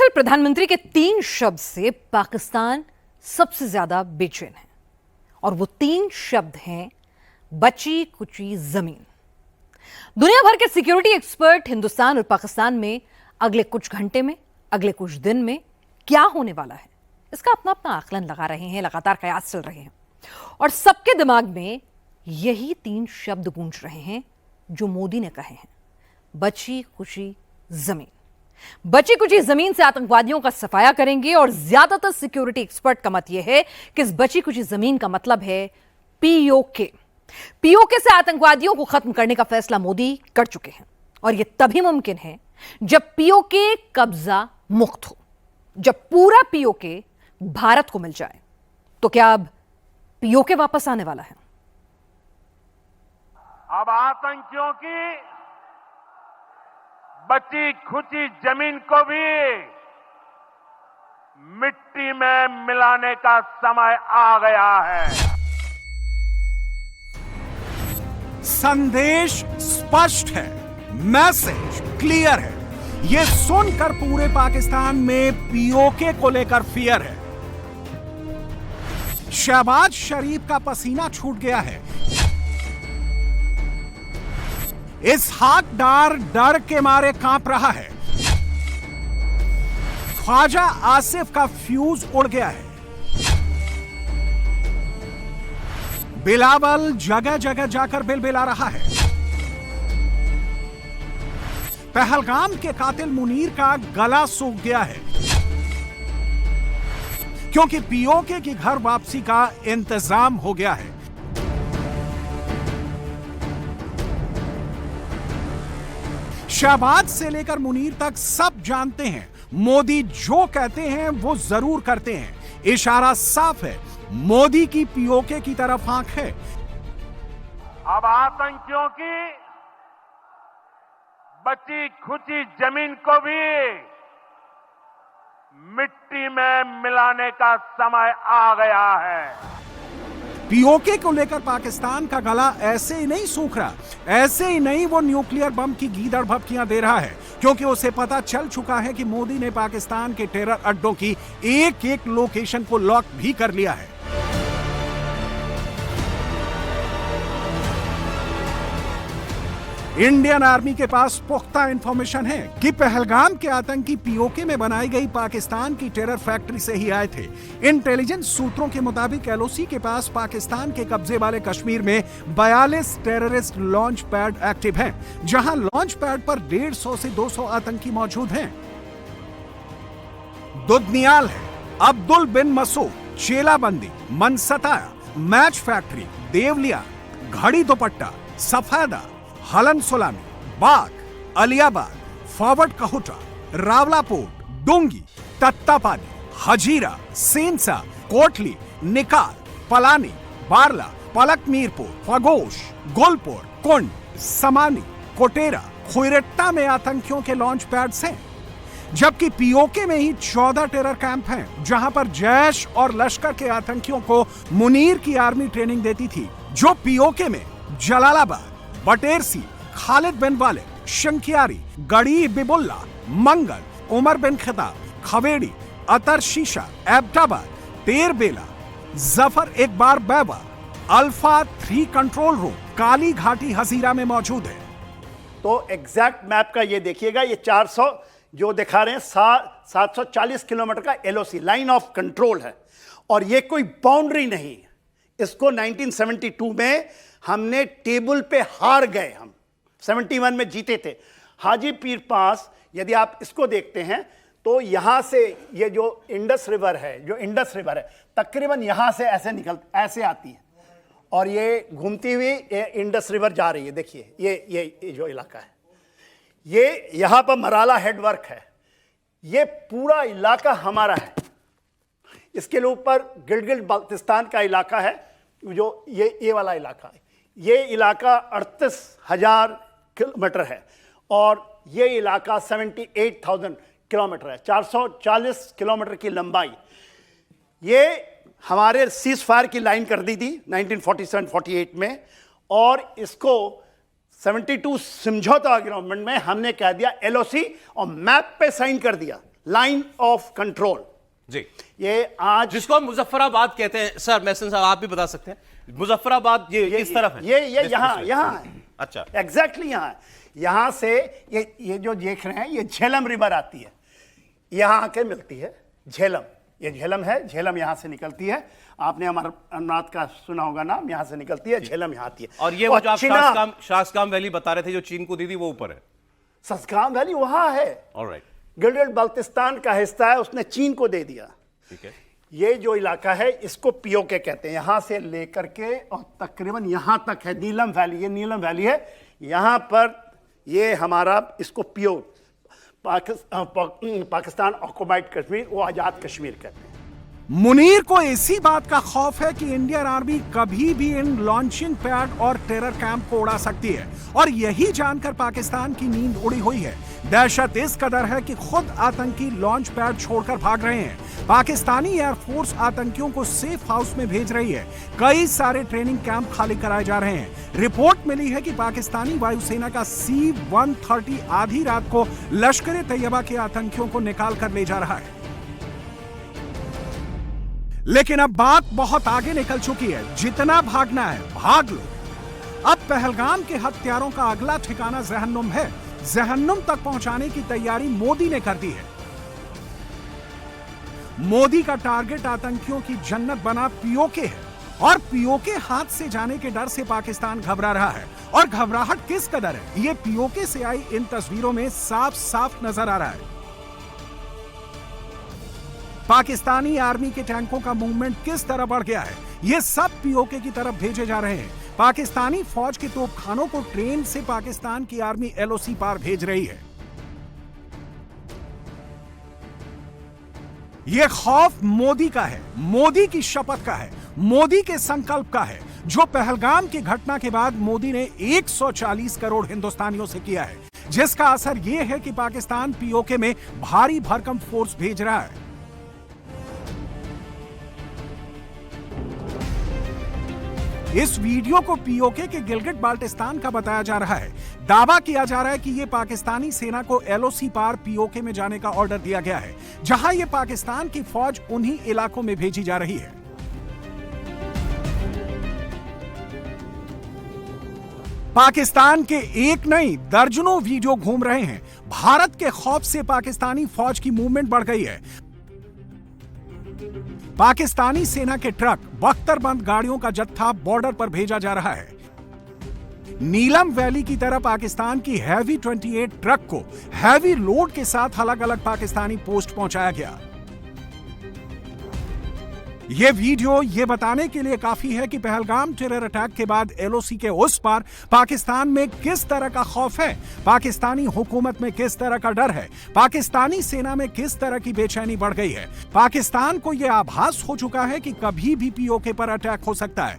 दरअसल प्रधानमंत्री के 3 शब्द से पाकिस्तान सबसे ज्यादा बेचैन है और वो 3 शब्द हैं बची कुची जमीन। दुनिया भर के सिक्योरिटी एक्सपर्ट हिंदुस्तान और पाकिस्तान में अगले कुछ घंटे में, अगले कुछ दिन में क्या होने वाला है, इसका अपना अपना आकलन लगा रहे हैं, लगातार कयास चल रहे हैं और सबके दिमाग में यही 3 शब्द गूंज रहे हैं जो मोदी ने कहे हैं, बची कुची जमीन। बची कुची जमीन से आतंकवादियों का सफाया करेंगे और ज्यादातर सिक्योरिटी एक्सपर्ट का मत यह है कि इस बची कुची जमीन का मतलब है पीओके। पीओके से आतंकवादियों को खत्म करने का फैसला मोदी कर चुके हैं और यह तभी मुमकिन है जब पीओके कब्जा मुक्त हो, जब पूरा पीओके भारत को मिल जाए। तो क्या अब पीओके वापस आने वाला है? अब आतंकियों की बची खुची जमीन को भी मिट्टी में मिलाने का समय आ गया है। संदेश स्पष्ट है, मैसेज क्लियर है। यह सुनकर पूरे पाकिस्तान में पीओके को लेकर फियर है। शहबाज शरीफ का पसीना छूट गया है। इसहाक डार डर के मारे कांप रहा है। ख्वाजा आसिफ का फ्यूज उड़ गया है। बिलावल जगह जगह जाकर बिलबिला रहा है। पहलगाम के कातिल मुनीर का गला सूख गया है क्योंकि पीओके की घर वापसी का इंतजाम हो गया है। शहबाज से लेकर मुनीर तक सब जानते हैं, मोदी जो कहते हैं वो जरूर करते हैं। इशारा साफ है, मोदी की पीओके की तरफ आंख है। अब आतंकियों की बची खुची जमीन को भी मिट्टी में मिलाने का समय आ गया है। पीओके को लेकर पाकिस्तान का गला ऐसे ही नहीं सूख रहा, ऐसे ही नहीं वो न्यूक्लियर बम की गीदड़ भभकियां दे रहा है, क्योंकि उसे पता चल चुका है कि मोदी ने पाकिस्तान के टेरर अड्डों की एक एक लोकेशन को लॉक भी कर लिया है। इंडियन आर्मी के पास पुख्ता इंफॉर्मेशन है कि पहलगाम के आतंकी पीओके में बनाई गई पाकिस्तान की टेरर फैक्ट्री से ही आए थे। इंटेलिजेंस सूत्रों के मुताबिक एलओसी के पास पाकिस्तान के कब्जे वाले कश्मीर में 42 टेररिस्ट लॉन्च पैड एक्टिव हैं, जहां लॉन्च पैड पर 150 से 200 आतंकी मौजूद हैं। दुदनियाल है, अब्दुल बिन मसूद, चेलाबंदी, मनसताया, मैच फैक्ट्री, देवलिया, घड़ी दुपट्टा, सफेदा, हलन सुलामी, बाग, अलियाबाद, फॉरवर्ड कहुटा, रावलापोर्ट, डोंगी, तत्तापानी, हजीरा, सेंसा, कोटली, निकाल, पलानी, बारला, पलक मीरपुर, फगोश, गुलपुर, कुंड, समानी, कोटेरा, खुइरट्टा में आतंकियों के लॉन्च पैड्स हैं, जबकि पीओके में ही 14 टेरर कैंप हैं, जहां पर जैश और लश्कर के आतंकियों को मुनीर की आर्मी ट्रेनिंग देती थी, जो पीओके में जलालाबाद, बटेरसी, खालिद बिन वालिद, शंकियारी, गड़ी बिबुल्ला, मंगल, उमर बिन खिताब, खवेड़ी, अतर शीशा, एबटाबाद, तेरबेला, जफर एक बार बैवा, अल्फा 3 कंट्रोल रूम, काली घाटी हजीरा में मौजूद है। तो एग्जैक्ट मैप का ये देखिएगा, ये 400 जो दिखा रहे हैं 740 किलोमीटर का एलओसी लाइन ऑफ कंट्रोल है और ये कोई बाउंड्री नहीं। इसको 1972 में हमने टेबल पे हार गए, हम 71 में जीते थे। हाजी पीर पास यदि आप इसको देखते हैं तो यहां से ये जो इंडस रिवर है तकरीबन यहां से ऐसे आती है और ये घूमती हुई ये इंडस रिवर जा रही है। देखिए ये जो इलाका है, ये यहां पर मराला हेडवर्क है, ये पूरा इलाका हमारा है। इसके ऊपर गिलगित बाल्टिस्तान का इलाका है, जो ये वाला इलाका है। ये इलाका 38,000 किलोमीटर है और ये इलाका 78,000 किलोमीटर है, 440 किलोमीटर की लंबाई। ये हमारे सीज फायर की लाइन कर दी थी 1947-48 में और इसको 72 समझौता एग्रीमेंट में हमने कह दिया एलओसी और मैप पे साइन कर दिया। Line of control. जी, ये आज जिसको हम मुजफ्फराबाद कहते हैं सर, महसन साहब आप भी बता सकते हैं मुजफ्फराबाद ये किस तरफ है? ये यहाँ है। अच्छा, एग्जैक्टली यहाँ है। यहाँ से ये जो देख रहे हैं ये झेलम रिवर आती है, यहाँ आके मिलती है झेलम। ये झेलम है, झेलम यहाँ से निकलती है। आपने अमरनाथ का सुना होगा नाम, यहाँ से निकलती है, झेलम यहाँ आती है। और ये वो जो आप शासकाम वैली बता रहे थे जो चीन को दी थी वो ऊपर है? शासकाम वैली वहाँ है, ऑलराइट। गिलगित बाल्टिस्तान का हिस्सा है, उसने चीन को दे दिया। ठीक है। ये जो इलाका है इसको पीओके कहते हैं। यहां से लेकर के और तकरीबन यहां तक है नीलम वैली। ये नीलम वैली है, यहां पर ये हमारा इसको पाकिस्तान ऑक्युपाइड कश्मीर, वो आजाद कश्मीर कहते हैं। मुनीर को इसी बात का खौफ है कि इंडियन आर्मी कभी भी इन लॉन्चिंग पैड और टेरर कैंप को उड़ा सकती है, और यही जानकर पाकिस्तान की नींद उड़ी हुई है। दहशत इस कदर है कि खुद आतंकी लॉन्च पैड छोड़कर भाग रहे हैं। पाकिस्तानी एयरफोर्स आतंकियों को सेफ हाउस में भेज रही है। कई सारे ट्रेनिंग कैंप खाली कराए जा रहे हैं। रिपोर्ट मिली है कि पाकिस्तानी वायुसेना का C-130 आधी रात को लश्कर तैयबा के आतंकियों को निकाल कर ले जा रहा है। लेकिन अब बात बहुत आगे निकल चुकी है। जितना भागना है भाग लो। अब पहलगाम के हत्यारों का अगला ठिकाना जहन्नुम है। जहन्नुम तक पहुंचाने की तैयारी मोदी ने कर दी है। मोदी का टारगेट आतंकियों की जन्नत बना पीओके है, और पीओके हाथ से जाने के डर से पाकिस्तान घबरा रहा है। और घबराहट किस कदर है, ये पीओके से आई इन तस्वीरों में साफ साफ नजर आ रहा है। पाकिस्तानी आर्मी के टैंकों का मूवमेंट किस तरह बढ़ गया है। ये सब पीओके की तरफ भेजे जा रहे हैं। पाकिस्तानी फौज के तोपखानों को ट्रेन से पाकिस्तान की आर्मी LOC पार भेज रही है। ये खौफ मोदी का है, मोदी की शपथ का है, मोदी के संकल्प का है, जो पहलगाम की घटना के बाद मोदी ने 140 करोड़ हिंदुस्तानियों से किया है, जिसका असर यह है कि पाकिस्तान पीओके में भारी भरकम फोर्स भेज रहा है। इस वीडियो को पीओके के गिलगित बाल्टिस्तान का बताया जा रहा है। दावा किया जा रहा है कि यह पाकिस्तानी सेना को LOC पार पीओके में जाने का ऑर्डर दिया गया है, जहां यह पाकिस्तान की फौज उन्हीं इलाकों में भेजी जा रही है। पाकिस्तान के एक नहीं दर्जनों वीडियो घूम रहे हैं। भारत के खौफ से पाकिस्तानी फौज की मूवमेंट बढ़ गई है। पाकिस्तानी सेना के ट्रक, बख्तरबंद गाड़ियों का जत्था बॉर्डर पर भेजा जा रहा है। नीलम वैली की तरह पाकिस्तान की हैवी 28 ट्रक को हैवी लोड के साथ अलग अलग पाकिस्तानी पोस्ट पहुंचाया गया। यह वीडियो ये बताने के लिए काफी है कि पहलगाम टेरर अटैक के बाद LOC के उस पार पाकिस्तान में किस तरह का खौफ है, पाकिस्तानी हुकूमत में किस तरह का डर है, पाकिस्तानी सेना में किस तरह की बेचैनी बढ़ गई है। पाकिस्तान को यह आभास हो चुका है कि कभी भी पीओके पर अटैक हो सकता है।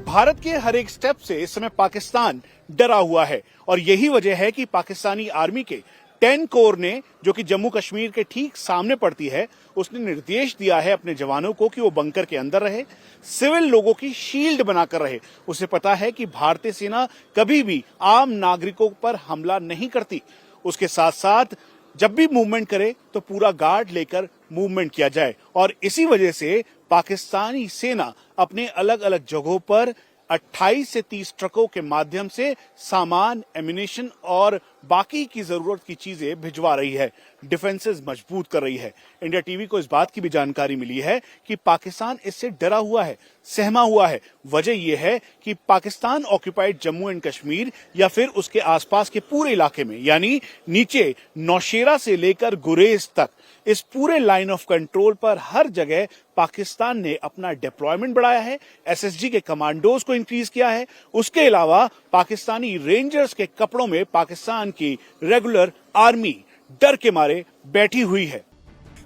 भारत के हर एक स्टेप से इस समय पाकिस्तान डरा हुआ है, और यही वजह है कि पाकिस्तानी आर्मी के 10 कोर ने, जो कि जम्मू कश्मीर के ठीक सामने पड़ती है, उसने निर्देश दिया है अपने जवानों को कि वो बंकर के अंदर रहे, सिविल लोगों की शील्ड बनाकर रहे। उसे पता है कि भारतीय सेना कभी भी आम नागरिकों पर हमला नहीं करती। उसके साथ साथ जब भी मूवमेंट करे तो पूरा गार्ड लेकर मूवमेंट किया जाए, और इसी वजह से पाकिस्तानी सेना अपने अलग अलग जगहों पर 28 से 30 ट्रकों के माध्यम से सामान, एम्यूनिशन और बाकी की जरूरत की चीजें भिजवा रही है, डिफेंसेस मजबूत कर रही है। इंडिया टीवी को इस बात की भी जानकारी मिली है कि पाकिस्तान इससे डरा हुआ है, सहमा हुआ है। वजह यह है कि पाकिस्तान ऑक्युपाइड जम्मू एंड कश्मीर या फिर उसके आसपास के पूरे इलाके में, यानी नीचे नौशेरा से लेकर गुरेज तक, इस पूरे लाइन ऑफ कंट्रोल पर हर जगह पाकिस्तान ने अपना डिप्लॉयमेंट बढ़ाया है, SSG के कमांडोज को इंक्रीज किया है। उसके अलावा पाकिस्तानी रेंजर्स के कपड़ों में पाकिस्तान की रेगुलर आर्मी डर के मारे बैठी हुई है।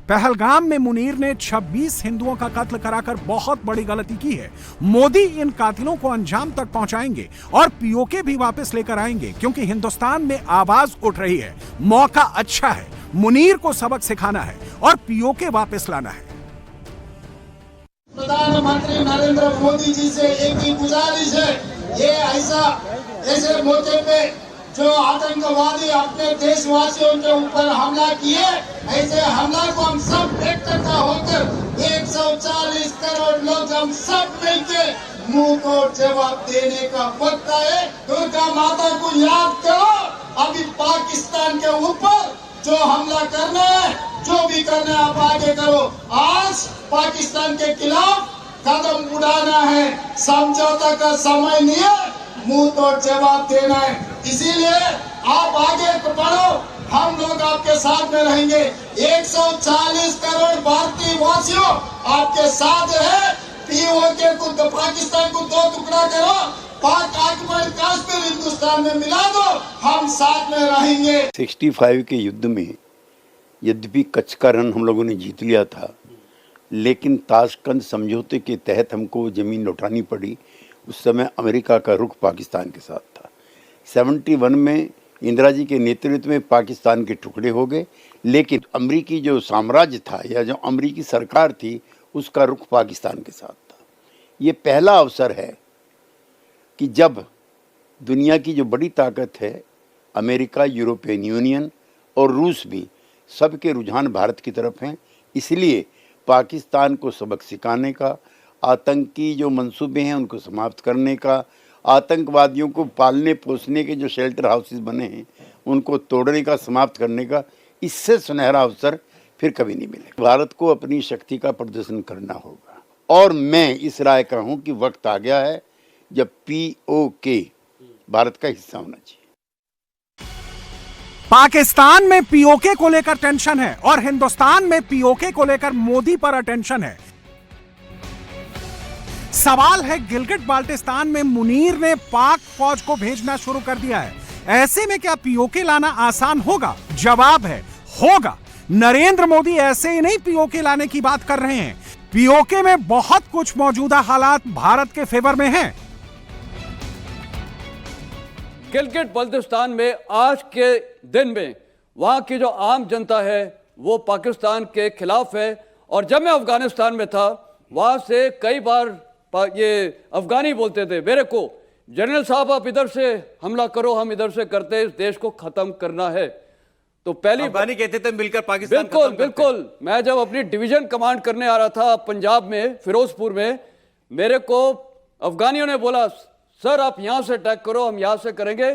पहलगाम में मुनीर ने 26 हिंदुओं का कत्ल कराकर बहुत बड़ी गलती की है। मोदी इन कातिलों को अंजाम तक पहुंचाएंगे और पीओके भी वापस लेकर आएंगे, क्योंकि हिंदुस्तान में आवाज उठ रही है। मौका अच्छा है, मुनीर को सबक सिखाना है और पीओके वापस लाना है। प्रधानमंत्री नरेंद्र मोदी जी से एक ही गुजारिश है, ये ऐसे मौके पे जो आतंकवादी अपने देशवासियों के ऊपर हमला किए, ऐसे हमला को हम सब एकट्ठा होकर 140 करोड़ लोग हम सब मिलके मुंह तोड़ जवाब देने का वक्त है। दुर्गा माता को याद करो, अभी पाकिस्तान के ऊपर जो हमला करना है, जो भी करना है आप आगे करो। आज पाकिस्तान के खिलाफ कदम उड़ाना है, समझौता का समय नहीं है, मुंह तोड़ जवाब देना है। इसीलिए आप आगे बढ़ो, हम लोग आपके साथ में रहेंगे। 140 करोड़ भारतीय वासियों आपके साथ है। पीओके को पाकिस्तान को दो टुकड़ा करो, पाक आक्रमण कश्मीर हिंदुस्तान में मिला दो, हम साथ में रहेंगे। 65 के युद्ध में यद्यपि कच्छ का रण हम लोगों ने जीत लिया था, लेकिन ताशकंद समझौते के तहत हमको जमीन लौटानी पड़ी। उस समय अमेरिका का रुख पाकिस्तान के साथ था। 71 में इंदिरा जी के नेतृत्व में पाकिस्तान के टुकड़े हो गए, लेकिन अमेरिकी जो साम्राज्य था या जो अमेरिकी सरकार थी उसका रुख पाकिस्तान के साथ था। ये पहला अवसर है कि जब दुनिया की जो बड़ी ताकत है अमेरिका, यूरोपियन यूनियन और रूस भी, सबके रुझान भारत की तरफ हैं। इसलिए पाकिस्तान को सबक सिखाने का, आतंकी जो मंसूबे हैं उनको समाप्त करने का, आतंकवादियों को पालने पोसने के जो शेल्टर हाउसेस बने हैं उनको तोड़ने का, समाप्त करने का, इससे सुनहरा अवसर फिर कभी नहीं मिलेगा। भारत को अपनी शक्ति का प्रदर्शन करना होगा और मैं इस राय का हूं कि वक्त आ गया है जब पीओके भारत का हिस्सा होना चाहिए। पाकिस्तान में पीओके को लेकर टेंशन है और हिंदुस्तान में पीओके को लेकर मोदी पर अटेंशन है। सवाल है, गिलगिट बाल्टिस्तान में मुनीर ने पाक फौज को भेजना शुरू कर दिया है। ऐसे में क्या पीओके लाना आसान होगा? जवाब है, होगा। नरेंद्र मोदी ऐसे ही नहीं पीओके लाने की बात कर रहे हैं। पीओके में बहुत कुछ मौजूदा हालात भारत के फेवर में हैं। गिलगिट बल्तिस्तान में आज के दिन में वहां की जो आम जनता है वो पाकिस्तान के खिलाफ है। और जब मैं अफगानिस्तान में था वहां से कई बार ये अफगानी बोलते थे मेरे को, जनरल साहब आप इधर से हमला करो, हम इधर से करते, इस देश को खत्म करना है। तो पहली अफगानी कहते थे मिलकर पाकिस्तान बिल्कुल बिल्कुल। मैं जब अपनी डिवीजन कमांड करने आ रहा था पंजाब में, फिरोजपुर में, मेरे को अफगानियों ने बोला सर आप यहां से अटैक करो, हम यहां से करेंगे।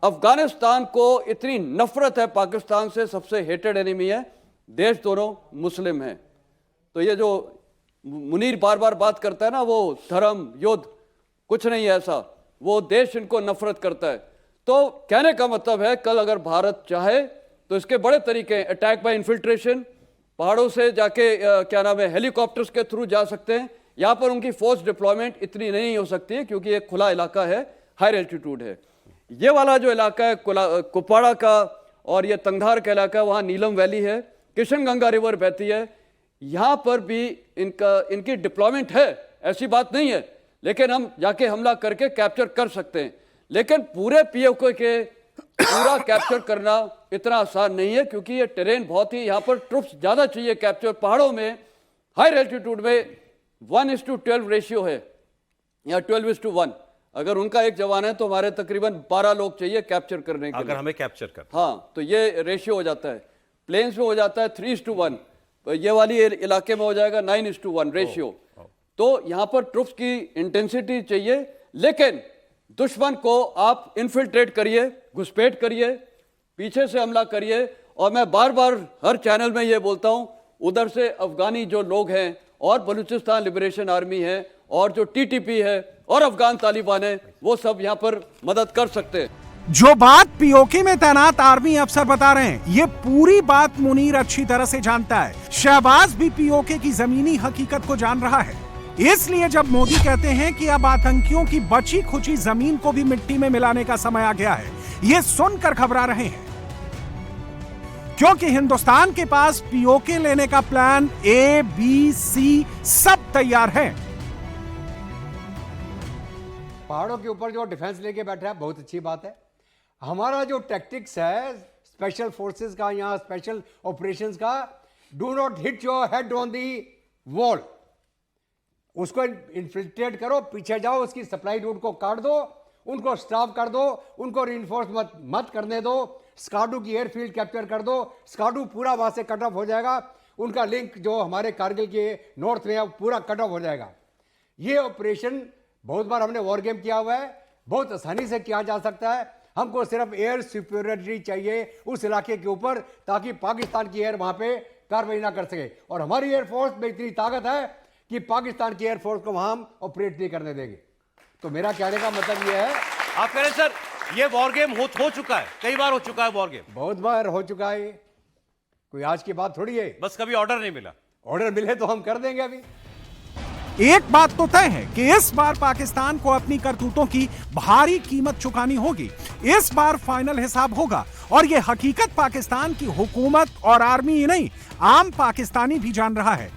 अफगानिस्तान को इतनी नफरत है पाकिस्तान से, सबसे हेटेड एनिमी है। देश दोनों मुस्लिम हैं। तो ये जो मुनीर बार बार बात करता है ना, वो धर्म युद्ध कुछ नहीं है ऐसा, वो देश इनको नफरत करता है। तो कहने का मतलब है कल अगर भारत चाहे तो इसके बड़े तरीके हैं। अटैक बाय इन्फिल्ट्रेशन, पहाड़ों से जाके क्या नाम है, हेलीकॉप्टर्स के थ्रू जा सकते हैं। यहाँ पर उनकी फोर्स डिप्लॉयमेंट इतनी नहीं हो सकती है क्योंकि ये खुला इलाका है, हाई एल्टीट्यूड है। ये वाला जो इलाका है कुपवाड़ा का और ये तंगधार का इलाका, वहाँ नीलम वैली है, किशन गंगा रिवर बहती है, यहाँ पर भी इनकी डिप्लॉयमेंट है, ऐसी बात नहीं है। लेकिन हम जाके हमला करके कैप्चर कर सकते हैं। लेकिन पूरे पीओके के पूरा कैप्चर करना इतना आसान नहीं है क्योंकि ये टेरेन बहुत ही, यहाँ पर ट्रुप्स ज़्यादा चाहिए कैप्चर। पहाड़ों में हाई एल्टीट्यूड में 1:12 रेशियो है या 12:1। अगर उनका एक जवान है तो हमारे तकरीबन 12 लोग चाहिए कैप्चर करने के लिए, अगर हमें कैप्चर कर। हाँ, तो ये रेशियो हो जाता है। प्लेन्स में हो जाता है 3:1, ये वाली इलाके में हो जाएगा 9:1 रेशियो। तो यहाँ पर ट्रुप्स की इंटेंसिटी चाहिए, लेकिन दुश्मन को आप इन्फिल्ट्रेट करिए, घुसपैठ करिए, पीछे से हमला करिए। और मैं बार बार हर चैनल में ये बोलता हूँ, उधर से अफगानी जो लोग हैं और बलूचिस्तान लिबरेशन आर्मी है और जो टीटीपी है और अफगान तालिबान है, वो सब यहाँ पर मदद कर सकते हैं। जो बात पीओके में तैनात आर्मी अफसर बता रहे हैं, ये पूरी बात मुनीर अच्छी तरह से जानता है। शहबाज भी पीओके की जमीनी हकीकत को जान रहा है। इसलिए जब मोदी कहते हैं कि अब आतंकियों की बची खुची जमीन को भी मिट्टी में मिलाने का समय आ गया है, ये सुनकर घबरा रहे हैं, क्योंकि हिंदुस्तान के पास पीओके लेने का प्लान A, B, C सब तैयार है। पहाड़ों के ऊपर जो डिफेंस लेके बैठा है बहुत अच्छी बात है। हमारा जो टैक्टिक्स है स्पेशल फोर्सेस का, यहाँ स्पेशल ऑपरेशंस का, do not hit your head on the wall, उसको इन्फिल्ट्रेट करो, पीछे जाओ, उसकी सप्लाई रूट को काट दो, उनको स्टॉप कर दो, उनको रिइंफोर्स मत करने दो, स्काडू की एयरफील्ड कैप्चर कर दो, स्काडू पूरा वहां से कट ऑफ हो जाएगा, उनका लिंक जो हमारे कारगिल के नॉर्थ में है पूरा कट ऑफ हो जाएगा। ये ऑपरेशन बहुत बार हमने वॉर गेम किया हुआ है, बहुत आसानी से किया जा सकता है। हमको सिर्फ एयर सुपीरियरिटी चाहिए उस इलाके के ऊपर, ताकि पाकिस्तान की एयर वहां पे कार्रवाई ना कर सके। और हमारी एयरफोर्स में इतनी ताकत है कि पाकिस्तान की एयरफोर्स को वहां हम ऑपरेट नहीं करने देंगे। तो मेरा कहने का मतलब ये है, आप कह रहे हैं सर ये वॉर गेम हो चुका है, कई बार हो चुका है वॉर गेम, बहुत बार हो चुका है, कोई आज की बात थोड़ी है। बस कभी ऑर्डर नहीं मिला। ऑर्डर मिले तो हम कर देंगे। अभी एक बात तो तय है कि इस बार पाकिस्तान को अपनी करतूतों की भारी कीमत चुकानी होगी। इस बार फाइनल हिसाब होगा और यह हकीकत पाकिस्तान की हुकूमत और आर्मी ही नहीं, आम पाकिस्तानी भी जान रहा है।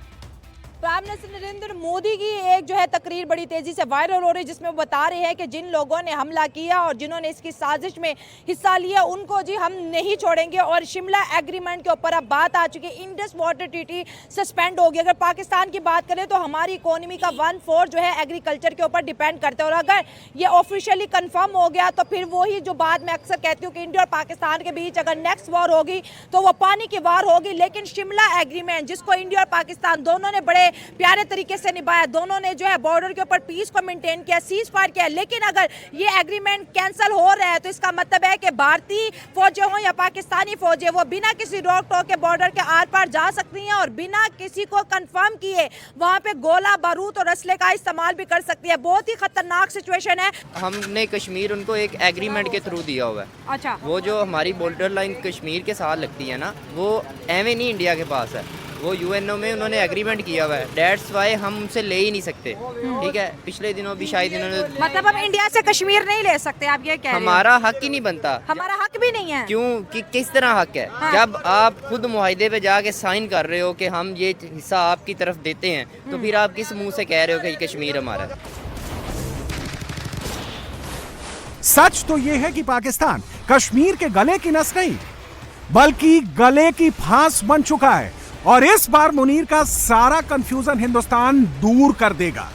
प्राइम मिनिस्टर नरेंद्र मोदी की एक जो है तकरीर बड़ी तेजी से वायरल हो रही है, जिसमें वो बता रहे हैं कि जिन लोगों ने हमला किया और जिन्होंने इसकी साजिश में हिस्सा लिया उनको जी हम नहीं छोड़ेंगे। और शिमला एग्रीमेंट के ऊपर अब बात आ चुकी है, इंडस वाटर ट्रीटी सस्पेंड होगी। अगर पाकिस्तान की बात करें तो हमारी इकोनॉमी का 1/4 जो है एग्रीकल्चर के ऊपर डिपेंड करते हैं। और अगर ये ऑफिशियली कन्फर्म हो गया तो फिर वही जो बात मैं अक्सर कहती हूँ कि इंडिया और पाकिस्तान के बीच अगर नेक्स्ट वॉर होगी तो वो पानी की वार होगी। लेकिन शिमला एग्रीमेंट जिसको इंडिया और पाकिस्तान दोनों ने बड़े प्यारे तरीके से निभाया, दोनों ने जो है बॉर्डर के ऊपर पीस को मेंटेन किया, सीज फायर किया। लेकिन अगर ये एग्रीमेंट कैंसिल हो रहा है तो इसका मतलब है कि भारतीय फौजें हो या पाकिस्तानी फौजें, वो बिना किसी रोक टोक के बॉर्डर के आर पार जा सकती हैं और बिना किसी को कंफर्म किए वहां पे गोला बारूद और असले का इस्तेमाल भी कर सकती है। बहुत ही खतरनाक सिचुएशन है। हमने कश्मीर उनको एक एग्रीमेंट के थ्रू दिया हुआ है। अच्छा, वो जो हमारी बॉर्डर लाइन कश्मीर के साथ लगती है ना, वो एवं नहीं इंडिया के पास है, वो यूएनओ में उन्होंने एग्रीमेंट किया हुआ है। डेट्स वाई हम उनसे ले ही नहीं सकते। ठीक है, पिछले दिनों भी शायद इन्होंने, मतलब हम इंडिया से कश्मीर नहीं ले सकते, आप ये कह रहे हैं? हमारा हक ही नहीं बनता। हमारा हक भी नहीं है। क्यों? कि किस तरह हक है? हाँ। जब आप खुद मुआहिदे पे जाके साइन कर रहे हो कि हम ये हिस्सा आपकी तरफ देते हैं, तो फिर आप किस मुंह से कह रहे हो कि कश्मीर हमारा है? सच तो यह है कि पाकिस्तान कश्मीर के गले की नस नहीं बल्कि गले की फांस बन चुका है और इस बार मुनीर का सारा कंफ्यूजन हिंदुस्तान दूर कर देगा।